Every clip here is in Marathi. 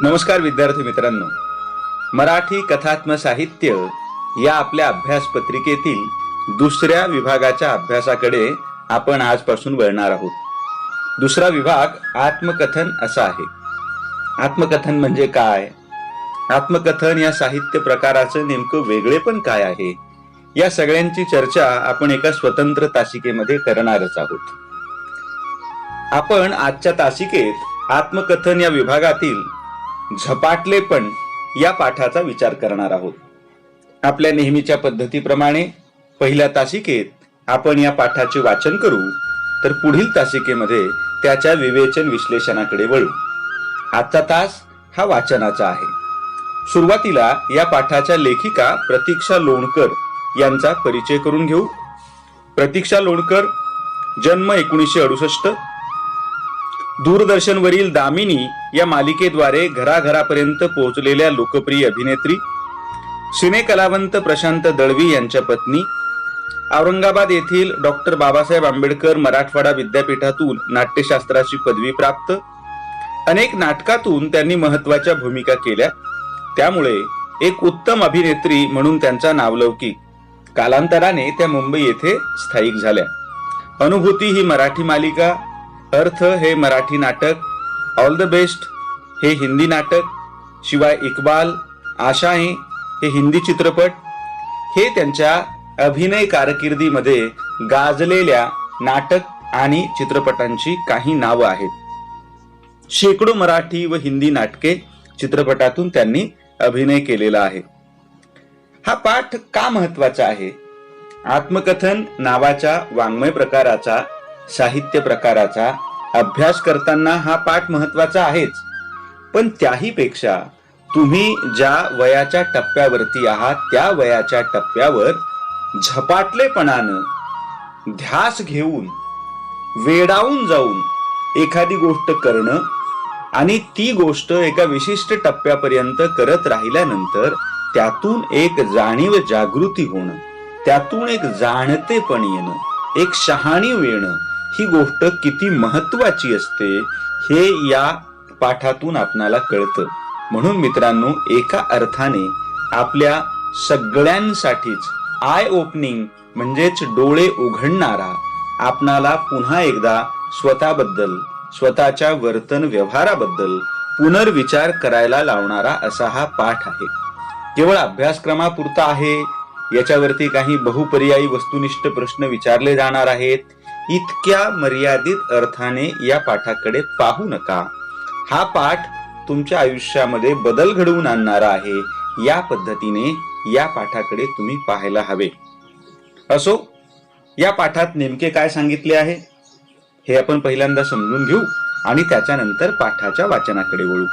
नमस्कार विद्यार्थी मित्रांनो, मराठी कथात्म साहित्य या आपल्या अभ्यास पत्रिकेतील दुसऱ्या विभागाच्या अभ्यासाकडे आपण आजपासून वळणार आहोत. दुसरा विभाग आत्मकथन असा आहे. आत्मकथन म्हणजे काय? आत्मकथन या साहित्य प्रकाराचं नेमकं वेगळेपण काय आहे, या सगळ्यांची चर्चा आपण एका स्वतंत्र तासिकेमध्ये करणारच आहोत. आपण आजच्या तासिकेत आत्मकथन या विभागातील झपाटलेपण या पाठाचा विचार करणार आहोत. आपल्या नेहमीच्या पद्धतीप्रमाणे पहिल्या तासिकेत आपण या पाठाचे वाचन करू, तर पुढील तासिकेमध्ये त्याच्या विवेचन विश्लेषणाकडे वळू. आजचा तास हा वाचनाचा आहे. सुरुवातीला या पाठाच्या लेखिका प्रतीक्षा लोणकर यांचा परिचय करून घेऊ. प्रतीक्षा लोणकर, जन्म 1968, दूरदर्शनवरील दामिनी या मालिकेद्वारे घराघरापर्यंत पोहोचलेल्या लोकप्रिय अभिनेत्री, सिनेकलावंत प्रशांत दळवी यांच्या पत्नी, औरंगाबाद येथील डॉक्टर बाबासाहेब आंबेडकर मराठवाडा विद्यापीठातून नाट्यशास्त्राची पदवी प्राप्त. अनेक नाटकातून त्यांनी महत्वाच्या भूमिका केल्या, त्यामुळे एक उत्तम अभिनेत्री म्हणून त्यांचा नावलौकिक. कालांतराने त्या मुंबई येथे स्थायिक झाल्या. अनुभूती ही मराठी मालिका, अर्थ हे मराठी नाटक, ऑल द बेस्ट हे हिंदी नाटक, शिवाय इक्बाल, आशाएं हे हिंदी चित्रपट हे त्यांच्या अभिनय कारकिर्दीमध्ये गाजलेल्या नाटक आणि चित्रपटांची काही नावं आहेत. शेकडो मराठी व हिंदी नाटके, चित्रपटातून त्यांनी अभिनय केलेला आहे. हा पाठ का महत्वाचा आहे? आत्मकथन नावाच्या वाङ्मय प्रकाराचा, साहित्य प्रकाराचा अभ्यास करताना हा पाठ महत्वाचा आहेच, पण त्याही पेक्षा तुम्ही ज्या वयाच्या टप्प्यावरती आहात त्या वयाच्या टप्प्यावर झपाटलेपणानं ध्यास घेऊन वेडावून जाऊन एखादी गोष्ट करणं आणि ती गोष्ट एका विशिष्ट टप्प्यापर्यंत करत राहिल्यानंतर त्यातून एक जाणीव जागृती होणं, त्यातून एक जाणतेपण येणं, एक शहाणीव येणं, ही गोष्ट किती महत्वाची असते हे या पाठातून आपणाला कळतं. म्हणून मित्रांनो, एका अर्थाने आपल्या सगळ्यांसाठीच आय ओपनिंग म्हणजेच डोळे उघडणारा, आपणाला पुन्हा एकदा स्वतःबद्दल, स्वतःच्या वर्तन व्यवहाराबद्दल पुनर्विचार करायला लावणारा असा हा पाठ आहे. केवळ अभ्यासक्रमापुरता आहे, याच्यावरती काही बहुपर्यायी वस्तुनिष्ठ प्रश्न विचारले जाणार आहेत, इतक्या मर्यादित अर्थाने या पाठाकडे पाहू नका. हा पाठ तुमच्या आयुष्यामध्ये बदल घडवून आणणारा आहे. या पद्धतीने या पाठाकडे तुम्ही पाहायला हवे. असो, या पाठात नेमके काय सांगितले आहे हे आपण पहिल्यांदा समजून घेऊ आणि त्याच्यानंतर पाठाच्या वाचनाकडे वळू.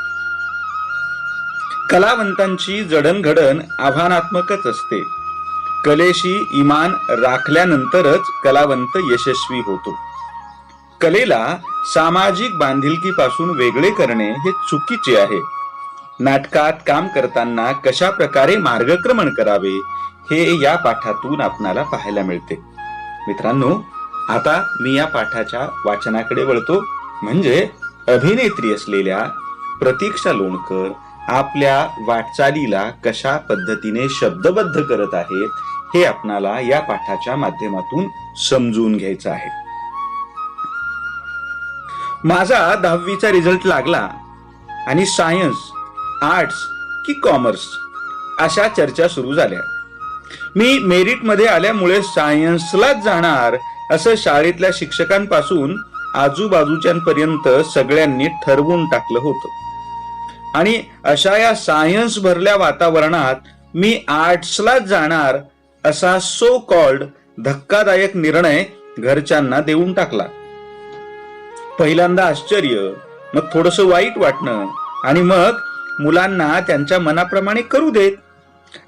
कलावंतांची जडणघडण आव्हानात्मकच असते. कलेशी इमान राखल्यानंतरच कलावंत यशस्वी होतो. कलेला सामाजिक बांधिलकीपासून वेगळे करणे हे चुकीचे आहे. नाटकात काम करताना कशा प्रकारे मार्गक्रमण करावे हे या पाठातून आपणाला पाहायला मिळते. मित्रांनो, आता मी या पाठाच्या वाचनाकडे वळतो. म्हणजे अभिनेत्री असलेल्या प्रतीक्षा लोणकर आपल्या वाटचालीला कशा पद्धतीने शब्दबद्ध करत आहेत हे आपणाला या पाठाच्या माध्यमातून समजून घ्यायचं आहे. माझा 10वीचा रिझल्ट लागला आणि सायन्स, आर्ट्स की कॉमर्स अशा चर्चा सुरू झाल्या. मी मेरिटमध्ये आल्यामुळे सायन्सलाच जाणार असं शाळेतल्या शिक्षकांपासून आजूबाजूच्यांपर्यंत सगळ्यांनी ठरवून टाकलं होतं. आणि अशा या सायन्स भरल्या वातावरणात मी आर्ट्सलाच जाणार असा सो कॉल्ड धक्कादायक निर्णय घरच्यांना देऊन टाकला. पहिल्यांदा आश्चर्य, मग थोडंसं वाईट वाटणं आणि मग मुलांना त्यांच्या मनाप्रमाणे करू देत,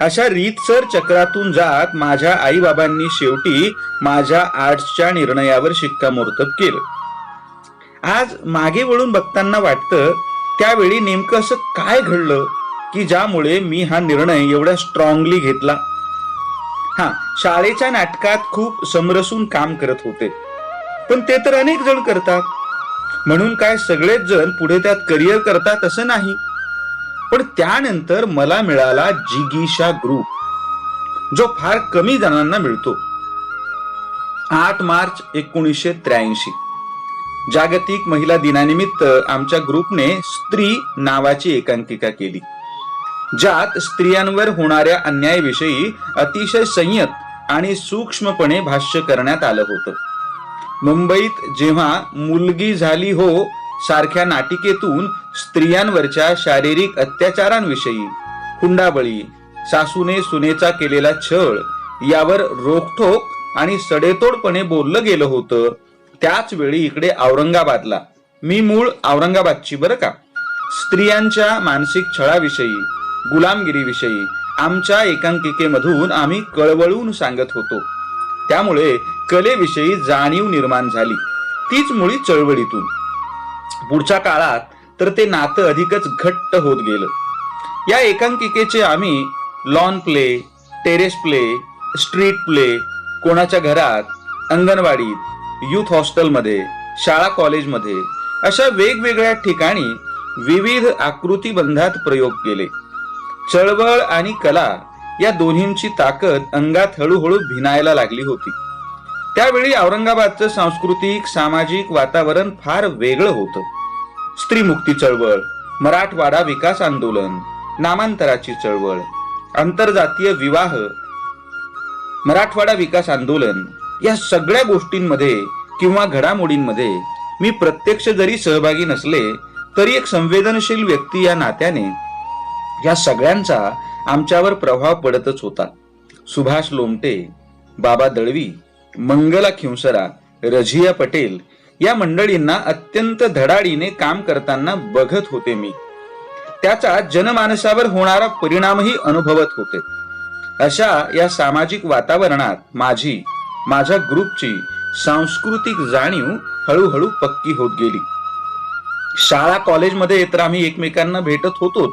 अशा रीतसर चक्रातून जात माझ्या आई बाबांनी शेवटी माझ्या आर्ट्सच्या निर्णयावर शिक्कामोर्तब केलं. आज मागे वळून बघताना वाटतं, त्यावेळी नेमकं असं काय घडलं की ज्यामुळे मी हा निर्णय एवढा स्ट्रॉंगली घेतला. शाळेच्या नाटकात खूप समरसून काम करत होते, पण ते तर अनेक जण करतात. म्हणून काय सगळेच जण पुढे त्यात करिअर करतात असं नाही. पण त्यानंतर मला मिळाला जिगीषा ग्रुप, जो फार कमी जणांना मिळतो. 8 मार्च 1983 जागतिक महिला दिनानिमित्त आमच्या ग्रुपने स्त्री नावाची एकांकिका केली, ज्यात स्त्रियांवर होणाऱ्या अन्यायाविषयी अतिशय संयत आणि सूक्ष्मपणे भाष्य करण्यात आलं होतं. मुंबईत जेव्हा मुलगी झाली हो सारख्या नाटिकेतून स्त्रियांवरच्या शारीरिक अत्याचारांविषयी, हुंडाबळी, सासूने सुनेचा केलेला छळ यावर रोखठोक आणि सडेतोडपणे बोललं गेलं होतं, त्याच वेळी इकडे औरंगाबादला, मी मूळ औरंगाबादची बरं का, स्त्रियांच्या मानसिक छळाविषयी, गुलामगिरीविषयी आमच्या एकांकिकेमधून आम्ही कळवळून सांगत होतो. त्यामुळे कलेविषयी जाणीव निर्माण झाली, तीच मुळी चळवळीतून. पुढच्या काळात तर ते नातं अधिकच घट्ट होत गेलं. या एकांकिकेचे आम्ही lawn play, terrace play, street play, कोणाच्या घरात, अंगणवाडीत, युथ हॉस्टेलमध्ये, शाळा कॉलेजमध्ये अशा वेगवेगळ्या ठिकाणी विविध आकृतीबंधात प्रयोग केले. चळवळ आणि कला या दोन्हींची ताकद अंगात हळूहळू भिनायला लागली होती. त्यावेळी औरंगाबादचं सांस्कृतिक सामाजिक वातावरण फार वेगळं होतं. स्त्रीमुक्ती चळवळ, मराठवाडा विकास आंदोलन, नामांतराची चळवळ, आंतरजातीय विवाह, मराठवाडा विकास आंदोलन या सगळ्या गोष्टींमध्ये किंवा घडामोडींमध्ये मी प्रत्यक्ष जरी सहभागी नसले तरी एक संवेदनशील व्यक्ती या नात्याने या सगळ्यांचा आमच्यावर प्रभाव पडतच होता. सुभाष लोमटे, बाबा दळवी, मंगला खिंवसरा, रझिया पटेल या मंडळींना अत्यंत धडाडीने काम करताना बघत होते मी. त्याचा जनमानसावर होणारा परिणामही अनुभवत होते. अशा या सामाजिक वातावरणात माझ्या ग्रुपची सांस्कृतिक जाणीव हळूहळू पक्की होत गेली. शाळा कॉलेजमध्ये तर आम्ही एकमेकांना भेटत होतोच,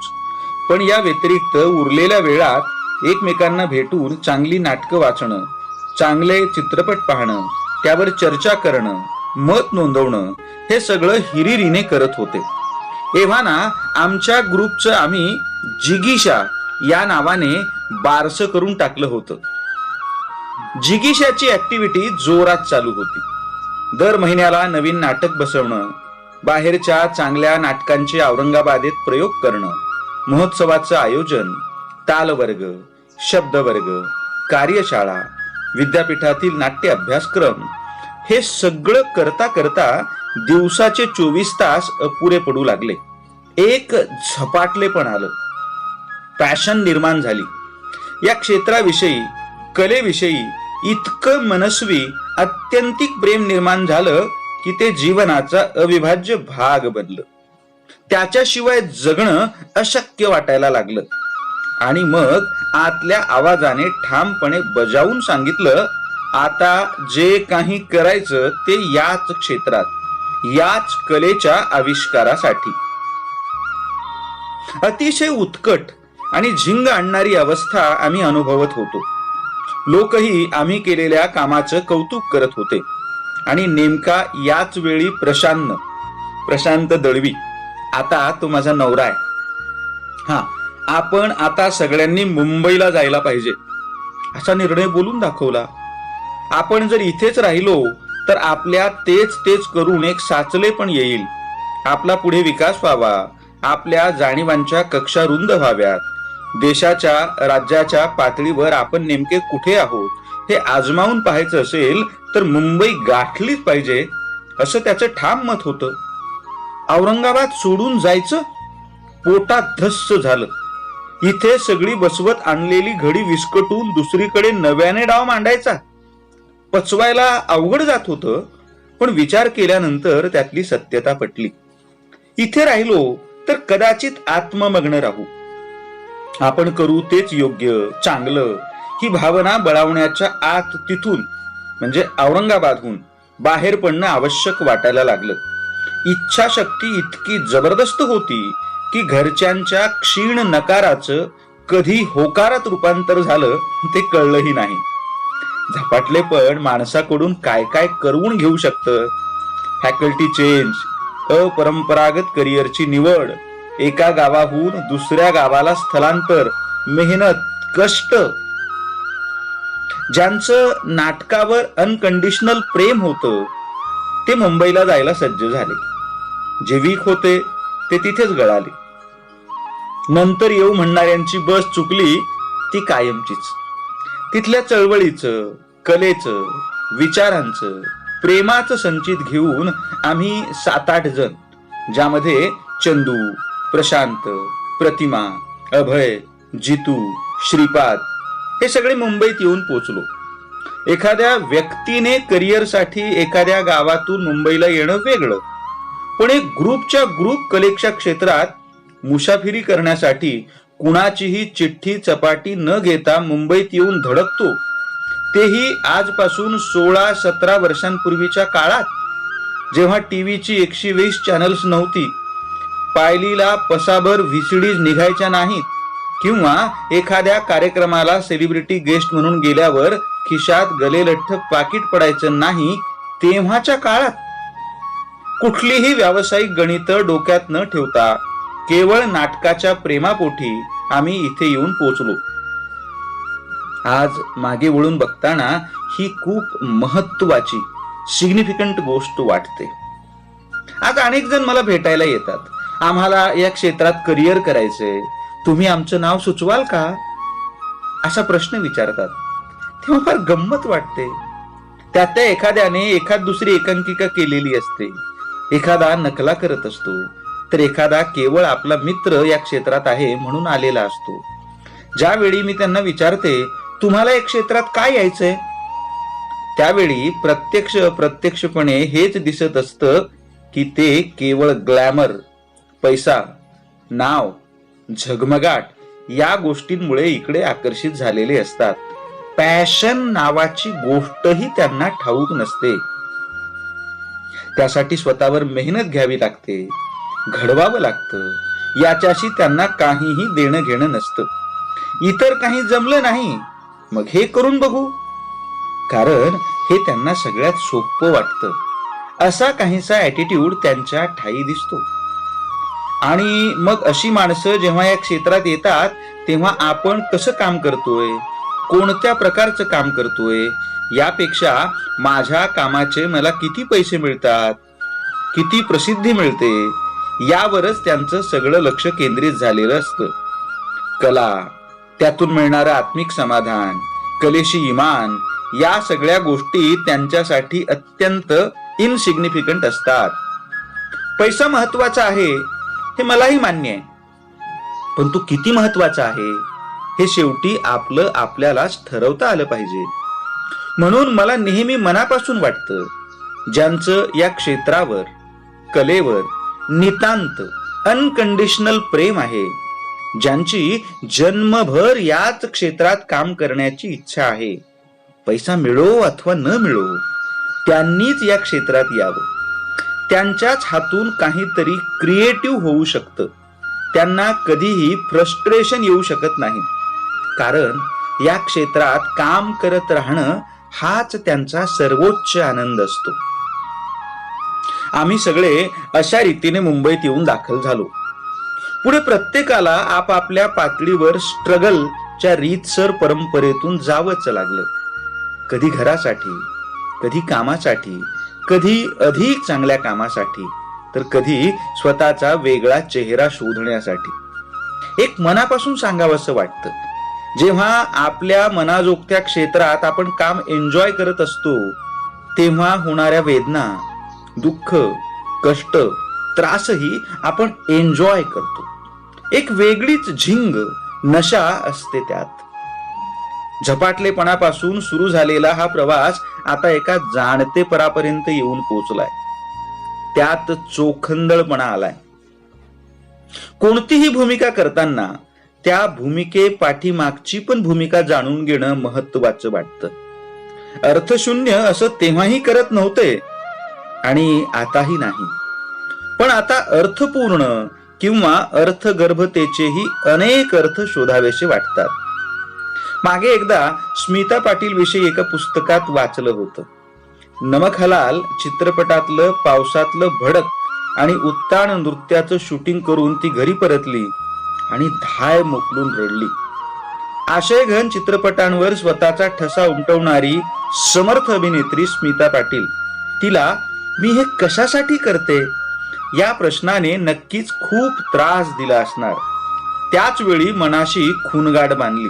पण या व्यतिरिक्त उरलेल्या वेळात एकमेकांना भेटून चांगली नाटकं वाचणं, चांगले चित्रपट पाहणं, त्यावर चर्चा करणं, मत नोंदवणं हे सगळं हिरिरीने करत होते. एव्हा ना आमच्या ग्रुपचं आम्ही जिगीषा या नावाने बारसं करून टाकलं होतं. जिगीषाची ऍक्टिव्हिटी जोरात चालू होती. दर महिन्याला नवीन नाटक बसवणं, बाहेरच्या चांगल्या नाटकांचे औरंगाबादेत प्रयोग करणं, महोत्सवाचं आयोजन, तालवर्ग, शब्दवर्ग, कार्यशाळा, विद्यापीठातील नाट्य अभ्यासक्रम हे सगळं करता करता दिवसाचे 24 तास अपुरे पडू लागले. एक झपाटलेपण आलं, पॅशन निर्माण झाली. या क्षेत्राविषयी, कलेविषयी इतकं मनस्वी अत्यंतिक प्रेम निर्माण झालं की ते जीवनाचा अविभाज्य भाग बनलं. त्याच्याशिवाय जगणं अशक्य वाटायला लागलं. आणि मग आतल्या आवाजाने ठामपणे बजावून सांगितलं, आता जे काही करायचं ते याच क्षेत्रात, याच कलेच्या आविष्कारासाठी. अतिशय उत्कट आणि झिंग आणणारी अवस्था आम्ही अनुभवत होतो. लोकही आम्ही केलेल्या कामाचं कौतुक करत होते. आणि नेमका याच वेळी प्रशांत दळवी, आता तो माझा नवरा आहे, आपण आता सगळ्यांनी मुंबईला जायला पाहिजे असा निर्णय बोलून दाखवला. आपण जर इथेच राहिलो तर आपल्या तेच करून एक साचले पण येईल. आपला पुढे विकास व्हावा, आपल्या जाणीवांच्या कक्षा रुंद व्हाव्यात, देशाच्या राज्याच्या पातळीवर आपण नेमके कुठे आहोत हे आजमावून पाहायचं असेल तर मुंबई गाठलीच पाहिजे, असं त्याचं ठाम मत होतं. औरंगाबाद सोडून जायचं? पोटात धस्स झालं. इथे सगळी बसवत आणलेली घडी विस्कटून दुसरीकडे नव्याने डाव मांडायचा पचवायला अवघड जात होतं. पण विचार केल्यानंतर त्यातली सत्यता पटली. इथे राहिलो तर कदाचित आत्ममग्न राहू, आपण करू तेच योग्य, चांगलं ही भावना बळावण्याच्या आत तिथून म्हणजे औरंगाबादहून बाहेर पडणं आवश्यक वाटायला लागलं. इच्छाशक्ती इतकी जबरदस्त होती की घरच्यांच्या क्षीण नकाराचं कधी होकारात रूपांतर झालं ते कळलंही नाही. झपाटले पण माणसाकडून काय काय करवून घेऊ शकतं. फॅकल्टी चेंज, अपरंपरागत करिअरची निवड, एका गावाहून दुसऱ्या गावाला स्थलांतर, मेहनत, कष्ट, ज्यांचं नाटकावर अनकंडिशनल प्रेम होतं ते मुंबईला जायला सज्ज झाले. जे वीक होते ते तिथेच गळाले. नंतर येऊ म्हणणाऱ्यांची बस चुकली ती कायमचीच. तिथल्या चळवळीचं, कलेचं, विचारांचं, प्रेमाचं संचित घेऊन आम्ही 7-8 जण, ज्यामध्ये चंदू, प्रशांत, प्रतिमा, अभय, जितू, श्रीपाद हे सगळे मुंबईत येऊन पोचलो. एखाद्या व्यक्तीने करिअरसाठी एखाद्या गावातून मुंबईला येणं वेगळं, पण एक ग्रुपच्या ग्रुप कलेच्या क्षेत्रात मुसाफिरी करण्यासाठी कुणाचीही चिठ्ठी चपाटी न घेता मुंबईत येऊन धडकतो, तेही आजपासून 16-17 वर्षांपूर्वीच्या काळात, जेव्हा टीव्हीची 120 चॅनल्स नव्हती, पायलीला पसाभर व्हीसीडीज निघायच्या नाहीत, किंवा एखाद्या कार्यक्रमाला सेलिब्रिटी गेस्ट म्हणून गेल्यावर खिशात गलेलठ्ठ पाकिट पडायचं नाही, तेव्हाच्या काळात कुठलीही व्यावसायिक गणित डोक्यात न ठेवता केवळ नाटकाच्या प्रेमापोटी आम्ही इथे येऊन पोचलो. आज मागे वळून बघताना ही खूप महत्वाची, सिग्निफिकंट गोष्ट वाटते. आज अनेक जण मला भेटायला येतात. आम्हाला या क्षेत्रात करिअर करायचंय, तुम्ही आमचं नाव सुचवाल का, असा प्रश्न विचारतात. तेव्हा फार गंमत वाटते. त्यात एखाद्याने एखाद दुसरी एकांकिका केलेली असते, एखादा नकला करत असतो, तर एखादा केवळ आपला मित्र या क्षेत्रात आहे म्हणून आलेला असतो. ज्यावेळी मी त्यांना विचारते, तुम्हाला या क्षेत्रात काय यायचंय, त्यावेळी प्रत्यक्षपणे हेच दिसत असतं की ते केवळ ग्लॅमर, पैसा, नाव, झगमगाट या गोष्टींमुळे इकडे आकर्षित झालेले असतात. पॅशन नावाची गोष्टही त्यांना ठाऊक नसते. त्यासाठी स्वतःवर मेहनत घ्यावी लागते, घडवावं लागतं. याच्याशी त्यांना काहीही देणं घेणं नसतं. इतर काही जमलं नाही, मग हे करून बघू, कारण हे त्यांना सगळ्यात सोपं वाटतं. असा काहीसा ऍटिट्यूड त्यांच्या ठायी दिसतो. आणि मग अशी माणसं जेव्हा या क्षेत्रात येतात, तेव्हा आपण कसं काम करतोय, कोणत्या प्रकारचं काम करतोय, यापेक्षा माझ्या कामाचे मला किती पैसे मिळतात, किती प्रसिद्धी मिळते, यावरच त्यांचं सगळं लक्ष केंद्रित झालेलं असतं. कला, त्यातून मिळणारं आत्मिक समाधान, कलेशी इमान, या सगळ्या गोष्टी त्यांच्यासाठी अत्यंत इनसिग्निफिकंट असतात. पैसा महत्वाचा आहे हे मलाही मान्य आहे, पण तो किती महत्वाचा आहे हे शेवटी आपल्यालाच ठरवता आलं पाहिजे. म्हणून मला नेहमी मनापासून वाटतं, ज्यांचं या क्षेत्रावर, कलेवर नितांत अनकंडिशनल प्रेम आहे, ज्यांची जन्मभर याच क्षेत्रात काम करण्याची इच्छा आहे, पैसा मिळो अथवा न मिळो, त्यांनीच या क्षेत्रात यावं. त्यांच्याच हातून काहीतरी क्रिएटिव्ह होऊ शकतं. त्यांना कधीही फ्रस्ट्रेशन येऊ शकत नाही, कारण या क्षेत्रात काम करत राहणं हाच त्यांचा सर्वोच्च आनंद असतो. आम्ही सगळे अशा रीतीने मुंबईत येऊन दाखल झालो. पुढे प्रत्येकाला आपापल्या पातळीवर स्ट्रगलच्या रीतसर परंपरेतून जावंच लागलं. कधी घरासाठी, कधी कामासाठी, कधी अधिक चांगल्या कामासाठी, तर कधी स्वतःचा वेगळा चेहरा शोधण्यासाठी. एक मनापासून सांगावंसं वाटतं, जेव्हा आपल्या मनाजोगत्या क्षेत्रात आपण काम एन्जॉय करत असतो, तेव्हा होणाऱ्या वेदना, दुःख, कष्ट, त्रासही आपण एन्जॉय करतो. एक वेगळीच झिंग, नशा असते त्यात. झपाटलेपणापासून सुरू झालेला हा प्रवास आता एका जाणतेपणापर्यंत येऊन पोहोचलाय. त्यात चोखंदळपणा आलाय. कोणतीही भूमिका करताना त्या भूमिके पाठीमागची पण भूमिका जाणून घेणं महत्वाचं वाटतं. अर्थशून्य असं तेव्हाही करत नव्हते आणि आताही नाही, पण आता अर्थपूर्ण किंवा अर्थगर्भतेचेही अनेक अर्थ शोधावेसे वाटतात. मागे एकदा स्मिता पाटील विषयी एका पुस्तकात वाचलं होतं. नमक हलाल चित्रपटातलं पावसातलं भडक आणि उत्तान नृत्याचं शूटिंग करून ती घरी परतली आणि धाय मोकलून रडली. आशयघन चित्रपटांवर स्वतःचा ठसा उमटवणारी समर्थ अभिनेत्री स्मिता पाटील, तिला मी हे कशासाठी करते या प्रश्नाने नक्कीच खूप त्रास दिला असणार. त्याच वेळी मनाशी खूनगाठ बांधली.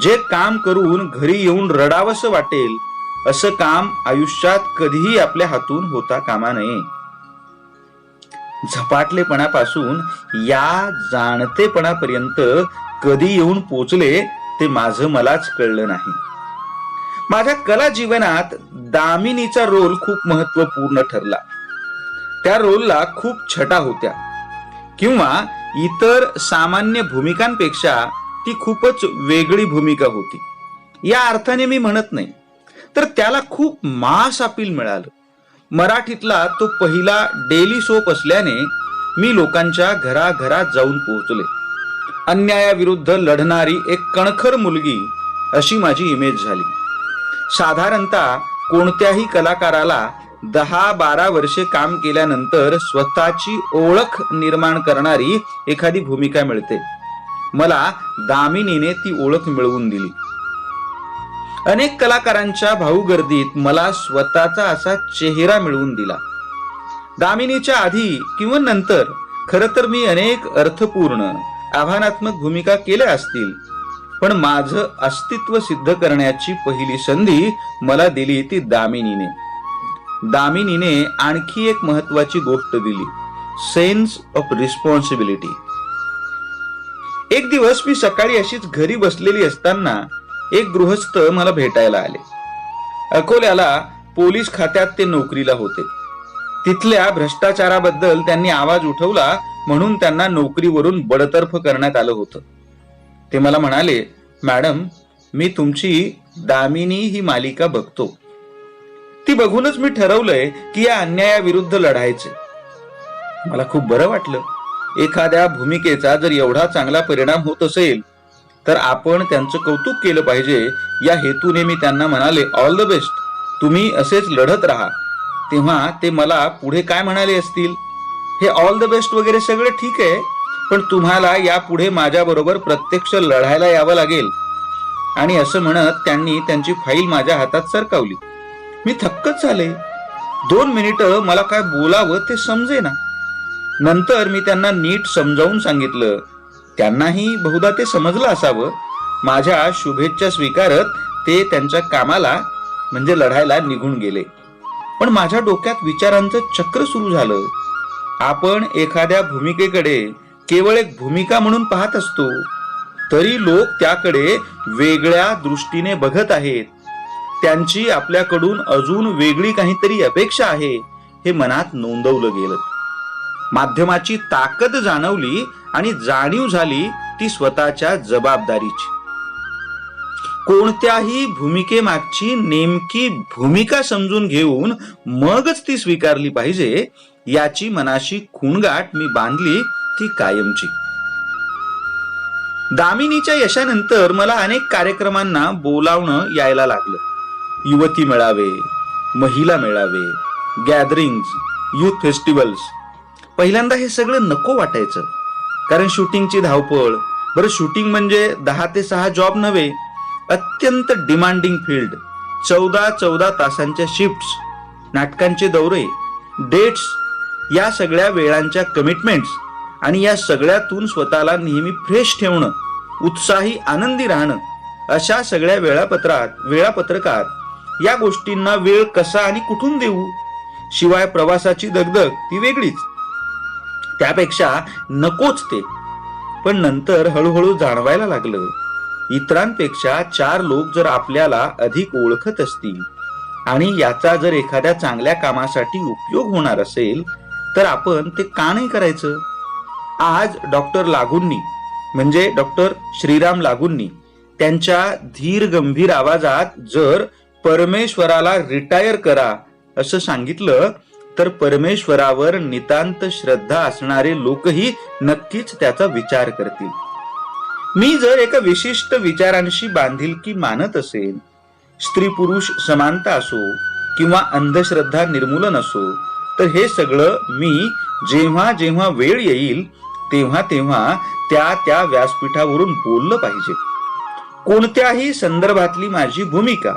जे काम करून घरी येऊन रडावंसं वाटेल असं काम आयुष्यात कधीही आपल्या हातून होता कामा नये. झपाटलेपणापासून या जाणतेपणापर्यंत कधी येऊन पोचले ते माझं मलाच कळलं नाही. माझ्या कला जीवनात दामिनीचा रोल खूप महत्वपूर्ण ठरला. त्या रोलला खूप छटा होत्या किंवा इतर सामान्य भूमिकांपेक्षा ती खूपच वेगळी भूमिका होती. या अर्थाने मी म्हणत नाही, तर त्याला खूप मास अपील मिळालं. मराठीतला तो पहिला डेली सोप असल्याने मी लोकांच्या घराघरात जाऊन पोहोचले. अन्यायाविरुद्ध लढणारी एक कणखर मुलगी अशी माझी इमेज झाली. साधारणतः कोणत्याही कलाकाराला 10-12 वर्षे काम केल्यानंतर स्वतःची ओळख निर्माण करणारी एखादी भूमिका मिळते. मला दामिनीने ती ओळख मिळवून दिली. अनेक कलाकारांच्या भाऊगर्दीत मला स्वतःचा असा चेहरा मिळवून दिला. दामिनीच्या आधी किंवा नंतर खरं तर मी अनेक अर्थपूर्ण आव्हानात्मक भूमिका केल्या असतील, पण माझं अस्तित्व सिद्ध करण्याची पहिली संधी मला दिली ती दामिनीने. दामिनीने आणखी एक महत्वाची गोष्ट दिली, सेन्स ऑफ रिस्पॉन्सिबिलिटी. एक दिवस मी सकाळी अशीच घरी बसलेली असताना एक गृहस्थ मला भेटायला आले. अकोल्याला पोलीस खात्यात ते नोकरीला होते. तिथल्या भ्रष्टाचाराबद्दल त्यांनी आवाज उठवला म्हणून त्यांना नोकरीवरून बडतर्फ करण्यात आलं होतं. ते मला म्हणाले, मॅडम, मी तुमची दामिनी ही मालिका बघतो. ती बघूनच मी ठरवलंय की या अन्यायाविरुद्ध लढायचे. मला खूप बरं वाटलं. एखाद्या भूमिकेचा जर एवढा चांगला परिणाम होत असेल तर आपण त्यांचं कौतुक केलं पाहिजे. या हेतूने मी त्यांना म्हणाले, ऑल द बेस्ट, तुम्ही असेच लढत राहा. तेव्हा ते मला पुढे काय म्हणाले असतील, हे ऑल द बेस्ट वगैरे सगळं ठीक आहे, पण तुम्हाला यापुढे माझ्या बरोबर प्रत्यक्ष लढायला यावं लागेल. आणि असं म्हणत त्यांनी त्यांची फाईल माझ्या हातात सरकावली. मी थक्कच झाले. 2 मिनिटं मला काय बोलावं ते समजेना. नंतर मी त्यांना नीट समजावून सांगितलं. त्यांनाही बहुधा ते समजलं असावं. माझ्या शुभेच्छा स्वीकारत ते त्यांच्या कामाला म्हणजे लढायला निघून गेले. पण माझ्या डोक्यात विचारांचं चक्र सुरू झालं. आपण एखाद्या भूमिकेकडे केवळ एक भूमिका म्हणून पाहत असतो, तरी लोक त्याकडे वेगळ्या दृष्टीने बघत आहेत. त्यांची आपल्याकडून अजून वेगळी काहीतरी अपेक्षा आहे हे मनात नोंदवलं गेलं. माध्यमाची ताकद जाणवली आणि जाणीव झाली ती स्वतःच्या जबाबदारीची. कोणत्याही भूमिकेमागची नेमकी भूमिका समजून घेऊन मगच ती स्वीकारली पाहिजे याची मनाशी खूणगाठ मी बांधली, ती कायमची. दामिनीच्या यशानंतर मला अनेक कार्यक्रमांना बोलावणं यायला लागलं. युवती मेळावे, महिला मेळावे, गॅदरिंग्स, युथ फेस्टिवल्स. पहिल्यांदा हे सगळं नको वाटायचं, कारण शूटिंगची धावपळ. बरं, शूटिंग म्हणजे 10 ते 6 जॉब नव्हे, अत्यंत डिमांडिंग फील्ड. 14 तासांच्या शिफ्ट्स, नाटकांचे दौरे, डेट्स, या सगळ्या वेळांच्या कमिटमेंट्स आणि या सगळ्यातून स्वतःला नेहमी फ्रेश ठेवणं, उत्साही आनंदी राहणं, अशा सगळ्या वेळापत्रकात या गोष्टींना वेळ कसा आणि कुठून देऊ. शिवाय प्रवासाची दगदग ती वेगळीच. त्यापेक्षा नकोच ते. पण नंतर हळूहळू जाणवायला लागलं, इतरांपेक्षा 4 लोक जर आपल्याला अधिक ओळखत असतील आणि याचा जर एखाद्या चांगल्या कामासाठी उपयोग होणार असेल तर आपण ते का नाही करायचं. आज डॉक्टर लागूंनी म्हणजे डॉक्टर श्रीराम लागूंनी त्यांच्या धीर गंभीर आवाजात जर परमेश्वराला रिटायर करा असं सांगितलं तर परमेश्वरावर नितांत श्रद्धा असणारे लोकही नक्कीच त्याचा विचार करतील. मी जर एका विशिष्ट विचारांशी बांधिलकी मानत असेल, स्त्री पुरुष समानता असो किंवा अंधश्रद्धा निर्मूलन असो, तर हे सगळं मी जेव्हा जेव्हा वेळ येईल तेव्हा तेव्हा त्या त्या व्यासपीठावरून बोललं पाहिजे. कोणत्याही संदर्भातली माझी भूमिका,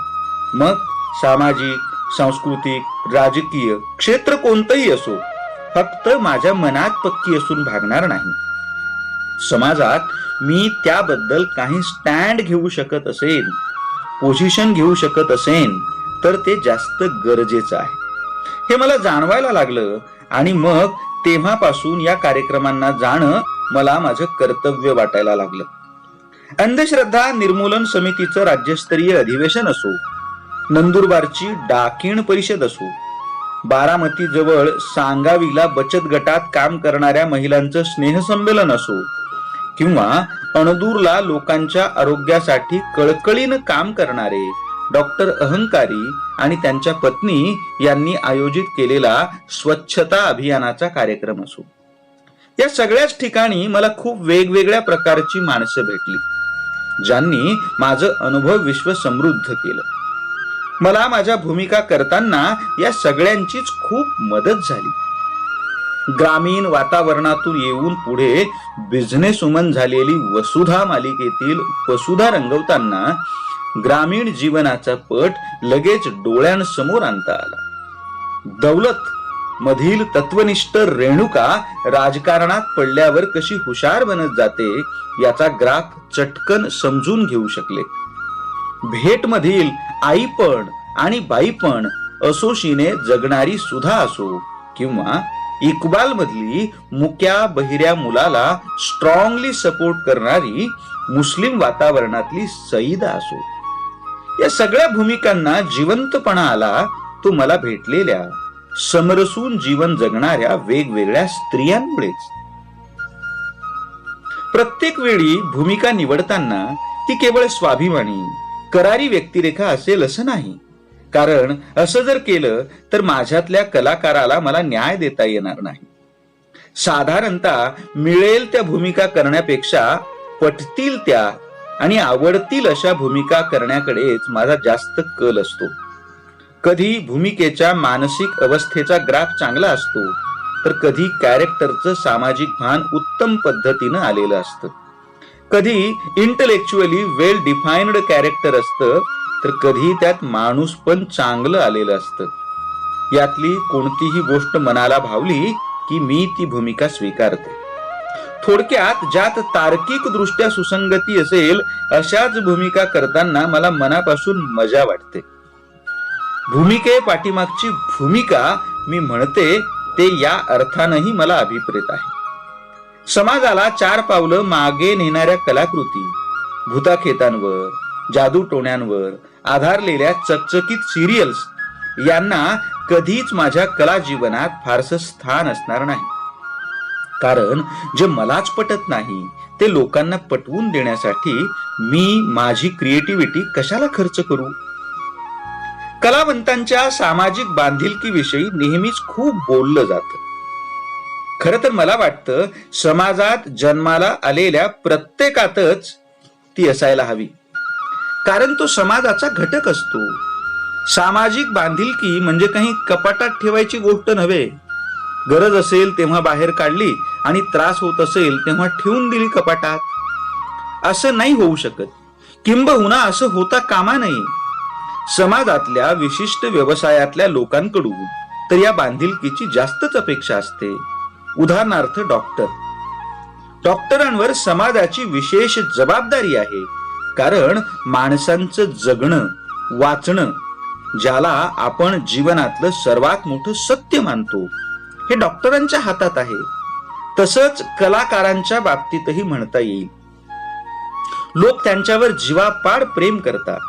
मग सामाजिक, सांस्कृतिक, राजकीय क्षेत्र कोणतंही असो, फक्त माझ्या मनात पक्की असून भागणार नाही. समाजात मी त्याबद्दल काही स्टँड घेऊ शकत असेन, पोझिशन घेऊ शकत असेन, तर ते जास्त गरजेचं आहे. हे मला जाणवायला लागलं आणि मग तेव्हापासून या कार्यक्रमांना जाणं मला माझं कर्तव्य वाटायला लागलं. अंधश्रद्धा निर्मूलन समितीचं राज्यस्तरीय अधिवेशन असो, नंदुरबारची डाकीण परिषद असो, बारामती जवळ सांगावीला बचत गटात काम करणाऱ्या महिलांचं स्नेहसंमेलन असो, किंवा अणदूरला लोकांच्या आरोग्यासाठी कळकळीनं काम करणारे डॉक्टर अहंकारी आणि त्यांच्या पत्नी यांनी आयोजित केलेला स्वच्छता अभियानाचा कार्यक्रम असो, या सगळ्याच ठिकाणी मला खूप वेगवेगळ्या प्रकारची माणसं भेटली, ज्यांनी माझं अनुभव विश्व समृद्ध केलं. मला माझ्या भूमिका करताना या सगळ्यांचीच खूप मदत झाली. ग्रामीण वातावरणातून येऊन पुढे बिझनेस वुमन झालेली वसुधा मालिकेतील वसुधा रंगवताना ग्रामीण जीवनाचा पट लगेच डोळ्यांसमोर आणता आला. दौलत मधील तत्वनिष्ठ रेणुका राजकारणात पडल्यावर कशी हुशार बनत जाते याचा ग्राफ चटकन समजून घेऊ शकले. भेट मधील आईपण आणि बाईपण असोशीने जगणारी सुधा असो, किंवा इक्बाल मधली मुक्या बहिऱ्या मुलाला स्ट्रॉंगली सपोर्ट करणारी मुस्लिम वातावरणातली सईदा असो, या सगळ्या भूमिकांना जिवंतपणा आला तो मला भेटलेल्या समरसून जीवन जगणाऱ्या वेगवेगळ्या स्त्रियांमुळेच. प्रत्येक वेळी भूमिका निवडताना ती केवळ स्वाभिमानी करारी व्यक्तिरेखा असेल असं नाही, कारण असं जर केलं तर माझ्यातल्या कलाकाराला मला न्याय देता येणार नाही. साधारणतः मिळेल त्या भूमिका करण्यापेक्षा पटतील त्या आणि आवडतील अशा भूमिका करण्याकडेच माझा जास्त कल असतो. कधी भूमिकेच्या मानसिक अवस्थेचा ग्राफ चांगला असतो, तर कधी कॅरेक्टरचं सामाजिक भान उत्तम पद्धतीनं आलेलं असतं. कधी इंटलेक्च्युअली वेल डिफाइन्ड कॅरेक्टर असतं, तर कधी त्यात माणूस पण चांगलं आलेलं असतं. यातली कोणतीही गोष्ट मनाला भावली की मी ती भूमिका स्वीकारते. थोडक्यात ज्यात तार्किक दृष्ट्या सुसंगती असेल अशाच भूमिका करताना मला मनापासून मजा वाटते. भूमिके पाठीमागची भूमिका मी म्हणते ते या अर्थानंही मला अभिप्रेत आहे. समाजाला 4 पावलं मागे नेणाऱ्या कलाकृती, भूताखेतांवर, जादूटोण्यांवर आधारलेल्या चकचकीत सिरियल्स यांना कधीच माझ्या कला जीवनात फारसं स्थान असणार नाही. कारण जे मलाच पटत नाही ते लोकांना पटवून देण्यासाठी मी माझी क्रिएटिव्हिटी कशाला खर्च करू. कलावंतांच्या सामाजिक बांधिलकीविषयी नेहमीच खूप बोललं जातं. खरं तर मला वाटतं समाजात जन्माला आलेल्या प्रत्येकातच ती असायला हवी, कारण तो समाजाचा घटक असतो. सामाजिक बांधिलकी म्हणजे काही कपाटात ठेवायची गोष्ट नव्हे. गरज असेल तेव्हा बाहेर काढली आणि त्रास होत असेल तेव्हा ठेवून दिली कपाटात, असं नाही होऊ शकत. किंबहुना असं होता कामा नये. समाजातल्या विशिष्ट व्यवसायातल्या लोकांकडून तर या बांधिलकीची जास्तच अपेक्षा असते. उदाहरणार्थ डॉक्टरांवर समाजाची विशेष जबाबदारी आहे, कारण माणसांचं जगणं, वाचणं, ज्याला आपण जीवनातलं सर्वात मोठं सत्य मानतो, हे डॉक्टरांच्या हातात आहे. तसंच कलाकारांच्या बाबतीतही म्हणता येईल. लोक त्यांच्यावर जीवापाड प्रेम करतात,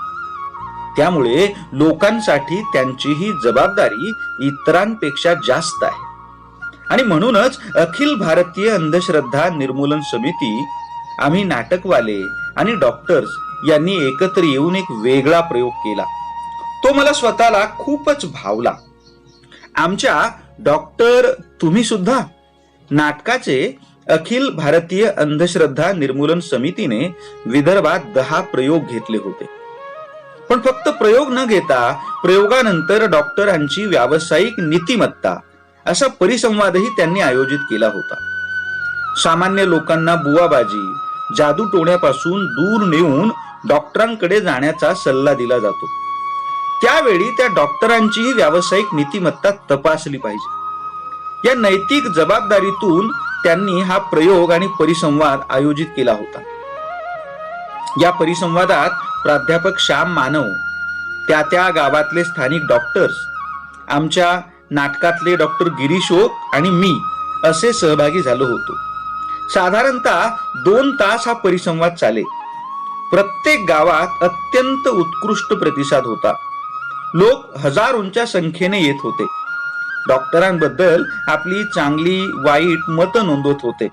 त्यामुळे लोकांसाठी त्यांचीही जबाबदारी इतरांपेक्षा जास्त आहे. आणि म्हणूनच अखिल भारतीय अंधश्रद्धा निर्मूलन समिती, आम्ही नाटकवाले आणि डॉक्टर्स यांनी एकत्र येऊन एक वेगळा प्रयोग केला. तो मला स्वतःला खूपच भावला. आमच्या डॉक्टर तुम्ही सुद्धा नाटकाचे अखिल भारतीय अंधश्रद्धा निर्मूलन समितीने विदर्भात 10 प्रयोग घेतले होते. पण फक्त प्रयोग न घेता प्रयोगानंतर डॉक्टरांची व्यावसायिक नीतिमत्ता असा परिसंवादही त्यांनी आयोजित केला होता. सामान्य लोकांना बुवाबाजी, जादू टोण्यापासून दूर नेऊन डॉक्टरांकडे जाण्याचा सल्ला दिला जातो. त्यावेळी त्या डॉक्टरांचीही व्यावसायिक नीतिमत्ता तपासली पाहिजे. या नैतिक जबाबदारीतून त्यांनी हा प्रयोग आणि परिसंवाद आयोजित केला होता. या परिसंवादात प्राध्यापक श्याम मानव, त्या गावातले स्थानिक डॉक्टर्स, आमच्या नाटकातले डॉक्टर गिरीश ओक आणि मी असे सहभागी झालो होतो. साधारणतः 2 तास हा परिसंवाद चाले. प्रत्येक गावात अत्यंत उत्कृष्ट प्रतिसाद होता. लोक हजारोंच्या संख्येने येत होते. डॉक्टरांबद्दल आपली चांगली वाईट मतं नोंदवत होते.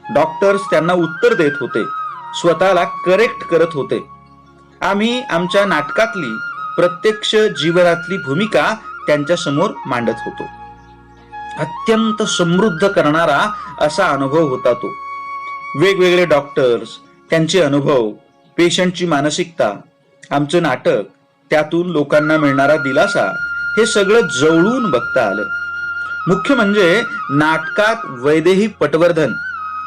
डॉक्टर्स त्यांना उत्तर देत होते, स्वतःला करेक्ट करत होते. आम्ही आमच्या नाटकातली प्रत्यक्ष जीवनातली भूमिका त्यांच्या समोर मांडत होतो. अत्यंत समृद्ध करणारा असा अनुभव होता तो. वेगवेगळे डॉक्टर्स, त्यांचे अनुभव, पेशंटची मानसिकता, आमचं नाटक, त्यातून लोकांना मिळणारा दिलासा, हे सगळं जवळून बघता आलं. मुख्य म्हणजे नाटकात वैदेही पटवर्धन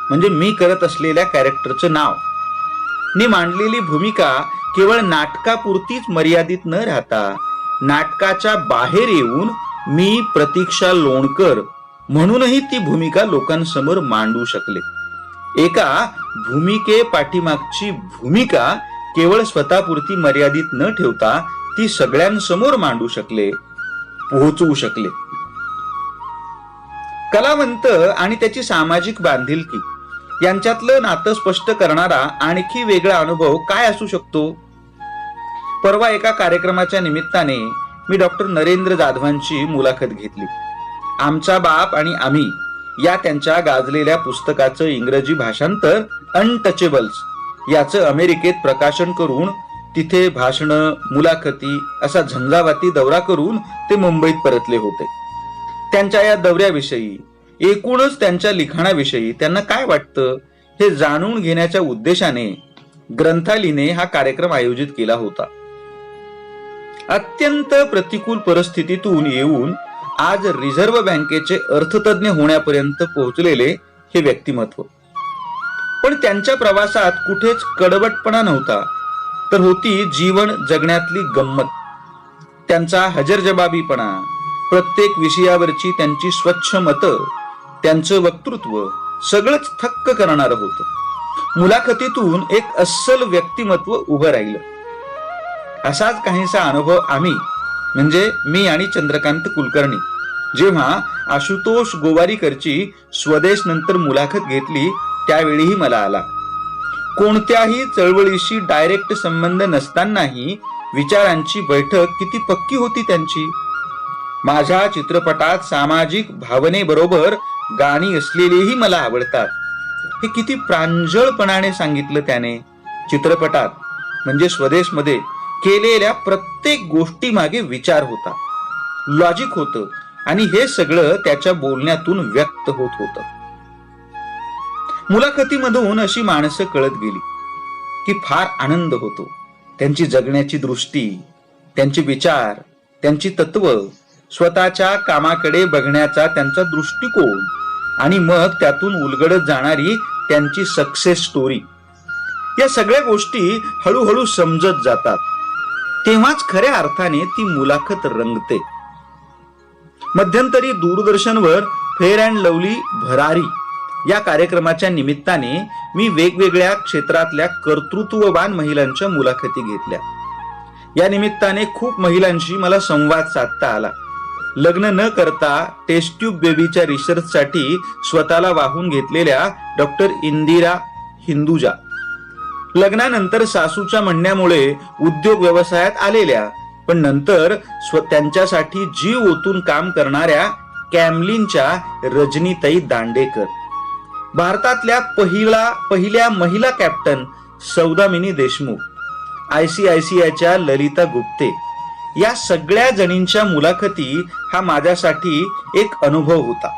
म्हणजे मी करत असलेल्या कॅरेक्टरचं नाव, नी मांडलेली भूमिका केवळ नाटकापुरतीच मर्यादित न राहता नाटकाच्या बाहेर येऊन मी प्रतीक्षा लोणकर म्हणूनही ती भूमिका लोकांसमोर मांडू शकले. एका भूमिके पाठीमागची भूमिका केवळ स्वतःपुरती मर्यादित न ठेवता ती सगळ्यांसमोर मांडू शकले, पोहोचवू शकले. कलावंत आणि त्याची सामाजिक बांधिलकी यांच्यातलं नातं स्पष्ट करणारा आणखी वेगळा अनुभव काय असू शकतो? परवा एका कार्यक्रमाच्या निमित्ताने मी डॉक्टर नरेंद्र जाधवांची मुलाखत घेतली. आमचा बाप आणि आम्ही या त्यांच्या गाजलेल्या पुस्तकाचं इंग्रजी भाषांतर अनटचेबल्स याचं अमेरिकेत प्रकाशन करून तिथे भाषणं, मुलाखती असा झंझावाती दौरा करून ते मुंबईत परतले होते. त्यांच्या या दौऱ्याविषयी, एकूणच त्यांच्या लिखाणाविषयी त्यांना काय वाटतं हे जाणून घेण्याच्या उद्देशाने ग्रंथालीने हा कार्यक्रम आयोजित केला होता. अत्यंत प्रतिकूल परिस्थितीतून येऊन आज रिझर्व्ह बँकेचे अर्थतज्ञ होण्यापर्यंत पोहोचलेले हे व्यक्तिमत्व. पण त्यांच्या प्रवासात कुठेच कडवटपणा नव्हता, तर होती जीवन जगण्यातली गंमत. त्यांचा हजरजबाबीपणा, प्रत्येक विषयावरची त्यांची स्वच्छ मतं, त्यांचं वक्तृत्व सगळंच थक्क करणारं होतं. मुलाखतीतून एक अस्सल व्यक्तिमत्व उभं राहिलं. असाच काहीसा अनुभव आम्ही म्हणजे मी आणि चंद्रकांत कुलकर्णी जेव्हा आशुतोष गोवारीकरची स्वदेश नंतर मुलाखत घेतली त्यावेळीही मला आला. कोणत्याही चळवळीशी डायरेक्ट संबंध नसतानाही विचारांची बैठक किती पक्की होती त्यांची. माझ्या चित्रपटात सामाजिक भावनेबरोबर गाणी असलेलीही मला आवडतात हे किती प्रांजळपणाने सांगितलं त्याने. चित्रपटात म्हणजे स्वदेशमध्ये केलेल्या प्रत्येक गोष्टी मागे विचार होता, लॉजिक होतं आणि हे सगळं त्याच्या बोलण्यातून व्यक्त होत होतं. मुलाखतीमधून अशी माणसं कळत गेली की फार आनंद होतो. त्यांची जगण्याची दृष्टी, त्यांचे विचार, त्यांची तत्व, स्वतःच्या कामाकडे बघण्याचा त्यांचा दृष्टिकोन आणि मग त्यातून उलगडत जाणारी त्यांची सक्सेस स्टोरी, या सगळ्या गोष्टी हळूहळू समजत जातात. तेव्हाच खऱ्या अर्थाने ती मुलाखत रंगते. मध्यंतरी दूरदर्शनवर फेअर अँड लवली भरारी या कार्यक्रमाच्या निमित्ताने मी वेगवेगळ्या क्षेत्रातल्या कर्तृत्ववान महिलांच्या मुलाखती घेतल्या. या निमित्ताने खूप महिलांशी मला संवाद साधता आला. लग्न न करता टेस्ट ट्यूब बेबीच्या रिसर्चसाठी स्वतःला वाहून घेतलेल्या डॉक्टर इंदिरा हिंदुजा, लग्नानंतर सासूच्या म्हणण्यामुळे उद्योग व्यवसायात आलेल्या पण नंतर त्यांच्यासाठी जीव ओतून काम करणाऱ्या कॅमलिनच्या रजनीताई दांडेकर, भारतातल्या पहिल्या महिला कॅप्टन सौदामिनी देशमुख, ICICIच्या ललिता गुप्ते, या सगळ्या जणींच्या मुलाखती हा माझ्यासाठी एक अनुभव होता.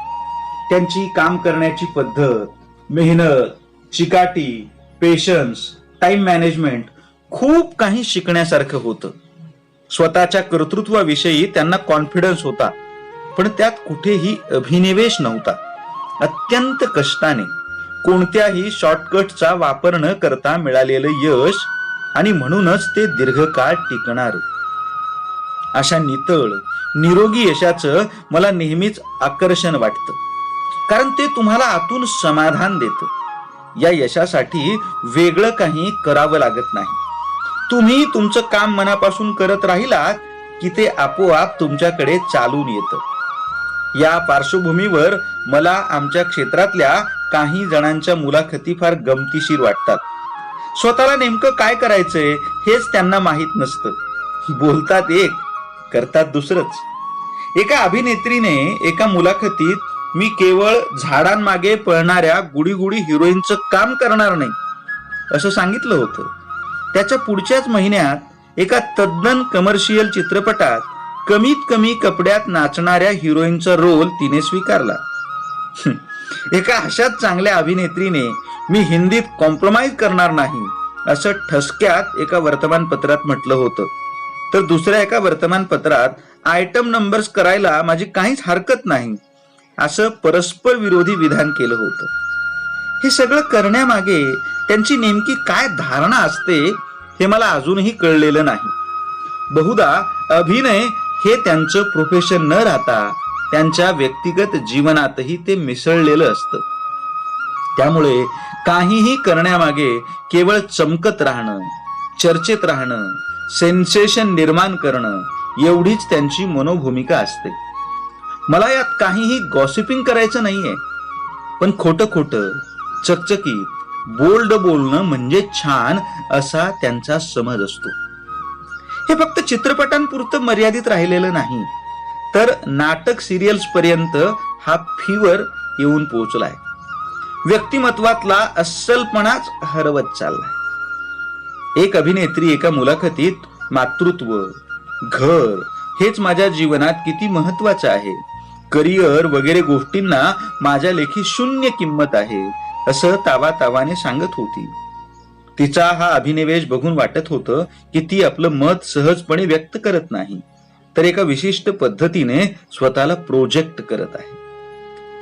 त्यांची काम करण्याची पद्धत, मेहनत, चिकाटी, पेशन्स, टाइम मॅनेजमेंट खूप काही शिकण्यासारखं होतं. स्वतःच्या कर्तृत्वाविषयी त्यांना कॉन्फिडन्स होता. पण त्यात कुठेही अभिनिवेश नव्हता. अत्यंत कष्टाने, कोणत्याही शॉर्टकटचा वापर न करता मिळालेलं यश, आणि म्हणूनच ते दीर्घकाळ टिकणार. अशा नितळ निरोगी यशाचं मला नेहमीच आकर्षण वाटतं, कारण ते तुम्हाला आतून समाधान देतं. या यशासाठी वेगळं काही करावं लागत नाही. तुम्ही तुमचं काम मनापासून करत राहिलात की ते आपोआप तुमच्याकडे चालून येतं. या पार्श्वभूमीवर मला आमच्या क्षेत्रातल्या काही जणांच्या मुलाखती फार गमतीशीर वाटतात. स्वतःला नेमकं काय करायचंय हेच त्यांना माहीत नसतं. बोलतात एक, करतात दुसरंच. एका अभिनेत्रीने एका मुलाखतीत मी केवळ झाडांमागे पळणाऱ्या गुडी हिरोईनचं काम करणार नाही असं सांगितलं होतं. त्याच्या पुढच्याच महिन्यात एका तद्दन कमर्शियल चित्रपटात कमीत कमी कपड्यात नाचणाऱ्या हिरोईनचा रोल तिने स्वीकारला. एका अशाच चांगल्या अभिनेत्रीने मी हिंदीत कॉम्प्रोमाइज करणार नाही असं ठसक्यात एका वर्तमानपत्रात म्हटलं होतं. तर दुसऱ्या एका वर्तमानपत्रात आयटम नंबर्स करायला माझी काहीच हरकत नाही असं परस्पर विरोधी विधान केलं होतं. हे सगळं करण्यामागे त्यांची नेमकी काय धारणा असते हे मला अजूनही कळलेलं नाही. बहुधा अभिनय हे त्यांचं प्रोफेशन न राहता त्यांच्या व्यक्तिगत जीवनातही ते मिसळलेलं असतं. त्यामुळे काहीही करण्यामागे केवळ चमकत राहणं, चर्चेत राहणं, सेन्सेशन निर्माण करणं एवढीच त्यांची मनोभूमिका असते. मला यात काहीही गॉसिपिंग करायचं नाहीये, पण खोटं चकचकीत बोल्ड बोलणं म्हणजे छान असा त्यांचा समज असतो. हे फक्त चित्रपटांपुरतं मर्यादित राहिलेलं नाही, तर नाटक सिरियल्स पर्यंत हा फीवर येऊन पोहोचलाय. व्यक्तिमत्वातला अस्सलपणाच हरवत चाललाय. एक अभिनेत्री एका मुलाखतीत मातृत्व, घर हेच माझ्या जीवनात किती महत्वाचं आहे, करिअर वगैरे गोष्टींना माझ्या लेखी शून्य किंमत आहे असं तावातावाने सांगत होती. तिचा हा अभिनिवेश बघून वाटत होतं की ती आपलं मत सहजपणे व्यक्त करत नाही, तर एका विशिष्ट पद्धतीने स्वतःला प्रोजेक्ट करत आहे.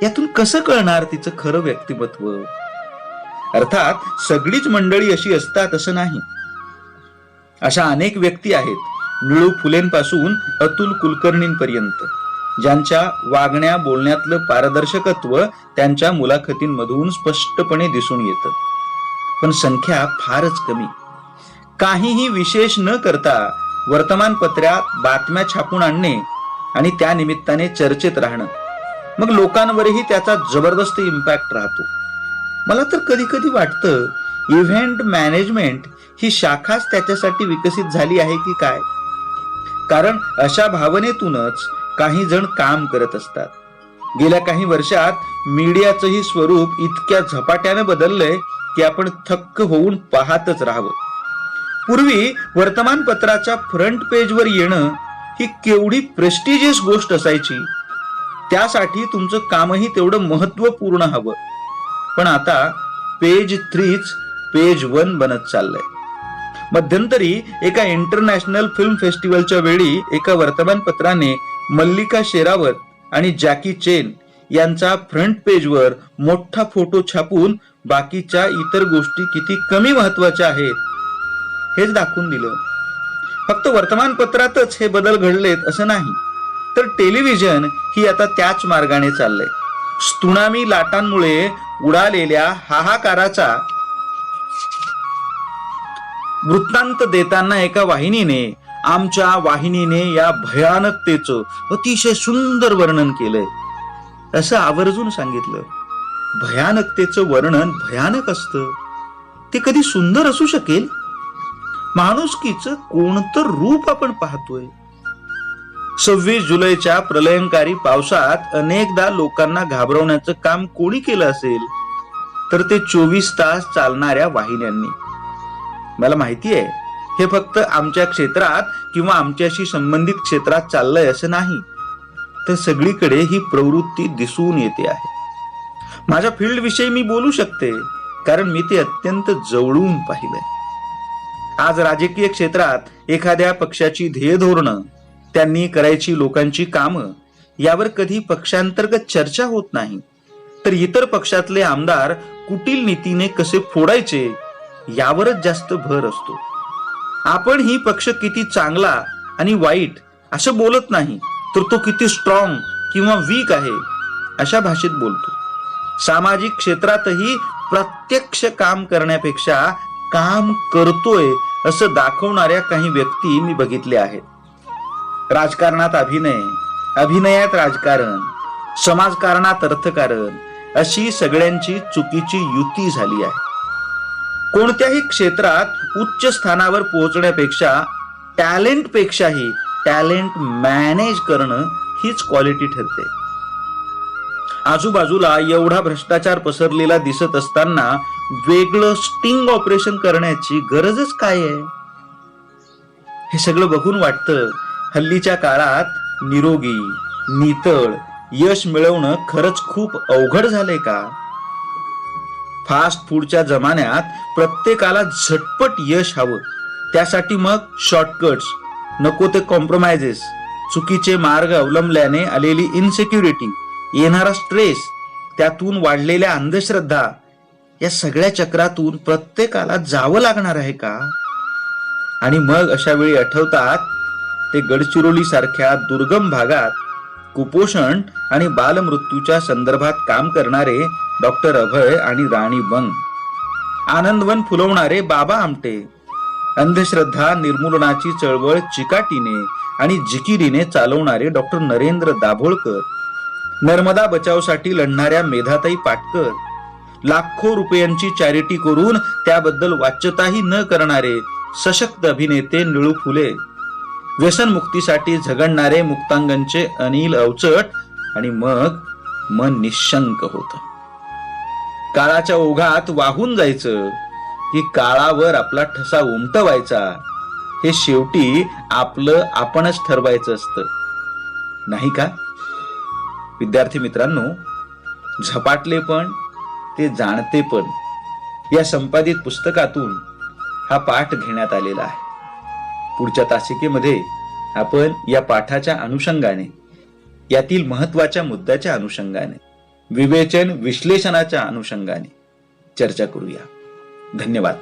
यातून कसं कळणार तिचं खरं व्यक्तिमत्व? अर्थात सगळीच मंडळी अशी असतात असं नाही. अशा अनेक व्यक्ती आहेत, निळू फुलेंपासून अतुल कुलकर्णींपर्यंत, ज्यांच्या वागण्या बोलण्यातलं पारदर्शकत्व त्यांच्या मुलाखतींमधून स्पष्टपणे दिसून येतं. पण संख्या फारच कमी. काहीही विशेष न करता वर्तमानपत्रात बातम्या छापून आणणे आणि त्या निमित्ताने चर्चेत राहणं, मग लोकांवरही त्याचा जबरदस्त इम्पॅक्ट राहतो. मला तर कधी कधी वाटतं इव्हेंट मॅनेजमेंट ही शाखाच त्याच्यासाठी विकसित झाली आहे की काय. कारण अशा भावनेतूनच काही जण काम करत असतात. गेल्या काही वर्षात मीडियाचंही स्वरूप इतक्या झपाट्याने बदललंय की आपण थक्क होऊन पाहतच राहावं. पूर्वी वर्तमानपत्राच्या फ्रंट पेजवर येणं ही केवढी प्रेस्टिजियस गोष्ट असायची. त्यासाठी तुमचं कामही तेवढं महत्वपूर्ण हवं. पण आता पेज 3च पेज 1 बनत चाललंय. मध्यंतरी एका इंटरनॅशनल फिल्म फेस्टिवलच्या वेळी एका वर्तमानपत्राने मल्लिका शेरावत आणि जॅकी चेन यांचा फ्रंट पेजवर मोठा फोटो छापून बाकीच्या इतर गोष्टी किती कमी महत्वाच्या आहेत हेच दाखवून दिलं. फक्त वर्तमानपत्रातच हे बदल घडलेत असं नाही, तर टेलिव्हिजन ही आता त्याच मार्गाने चाललंय. त्सुनामी लाटांमुळे उडालेल्या हाहाकाराचा वृत्तांत देताना एका वाहिनीने आमच्या वाहिनीने या भयानकतेचं अतिशय सुंदर वर्णन केलंय असं आवर्जून सांगितलं. भयानकतेचं वर्णन भयानक असतं, ते कधी सुंदर असू शकेल? माणुसकीचं कोणतं रूप आपण पाहतोय. 26 जुलैच्या प्रलयंकारी पावसात अनेकदा लोकांना घाबरवण्याचं काम कोणी केलं असेल, तर ते 24 तास चालणाऱ्या वाहिन्यांनी. मला माहिती आहे हे फक्त आमच्या क्षेत्रात किंवा आमच्याशी संबंधित क्षेत्रात चाललंय असं नाही, तर सगळीकडे ही प्रवृत्ती दिसून येते आहे. माझ्या फील्ड विषयी मी बोलू शकते, कारण मी ते अत्यंत जवळून पाहिलंय. आज राजकीय क्षेत्रात एखाद्या पक्षाची ध्येय धोरणं, त्यांनी करायची लोकांची कामं यावर कधी पक्षांतर्गत चर्चा होत नाही, तर इतर पक्षातले आमदार कुटील नीतीने कसे फोडायचे यावरच जास्त भर असतो. आपण ही पक्ष किती चांगला आणि वाईट असं बोलत नाही, तर तो किती स्ट्रॉंग किंवा वीक आहे अशा भाषेत बोलतो. सामाजिक क्षेत्रातही प्रत्यक्ष काम करण्यापेक्षा काम करतोय असं दाखवणाऱ्या काही व्यक्ती मी बघितल्या आहेत. राजकारणात अभिनय, अभिनयात राजकारण, समाजकारणात अर्थकारण अशी सगळ्यांची चुकीची युती झाली आहे. कोणत्याही क्षेत्रात उच्च स्थानावर पोहोचण्यापेक्षा टॅलेंटपेक्षाही टॅलेंट मॅनेज करणं हीच क्वालिटी ठरते. आजूबाजूला एवढा भ्रष्टाचार पसरलेला दिसत असताना वेगळं स्टिंग ऑपरेशन करण्याची गरजच काय आहे? हे सगळं बघून वाटतं हल्लीच्या काळात निरोगी, नितळ यश मिळवणं खरंच खूप अवघड झालंय का? फास्ट फूडच्या जमान्यात प्रत्येकाला झटपट यश हवं. त्यासाठी मग शॉर्टकट्स, नको ते कॉम्प्रोमाइजेस, चुकीचे मार्ग अवलंबल्याने आलेली इनसिक्युरिटी, येणारा स्ट्रेस, त्यातून वाढलेल्या अंधश्रद्धा, या सगळ्या चक्रातून प्रत्येकाला जावं लागणार आहे का? आणि मग अशा वेळी आठवतात ते गडचिरोली सारख्या दुर्गम भागात कुपोषण आणि बालमृत्यूच्या संदर्भात काम करणारे डॉक्टर अभय आणि राणी बंग, आनंदवन फुलवणारे बाबा आमटे, अंधश्रद्धा निर्मूलनाची चळवळ चिकाटीने आणि जिकिरीने चालवणारे डॉक्टर नरेंद्र दाभोळकर, नर्मदा बचावसाठी लढणाऱ्या मेधाताई पाटकर, लाखो रुपयांची चॅरिटी करून त्याबद्दल वाच्यताही न करणारे सशक्त अभिनेते निळू फुले, व्यसनमुक्तीसाठी झगडणारे मुक्तांगणचे अनिल अवचट, आणि मग मन निशंक होत. काळाच्या ओघात वाहून जायचं की काळावर आपला ठसा उमटवायचा, हे शेवटी आपलं आपणच ठरवायचं असतं, नाही का? विद्यार्थी मित्रांनो, झपाटले पण ते जाणते पण या संपादित पुस्तकातून हा पाठ घेण्यात आलेला आहे. पुढच्या तासिकेमध्ये आपण या पाठाच्या अनुषंगाने, यातील महत्वाच्या मुद्द्याच्या अनुषंगाने, विवेचन विश्लेषणाच्या अनुषंगाने चर्चा करूया. धन्यवाद.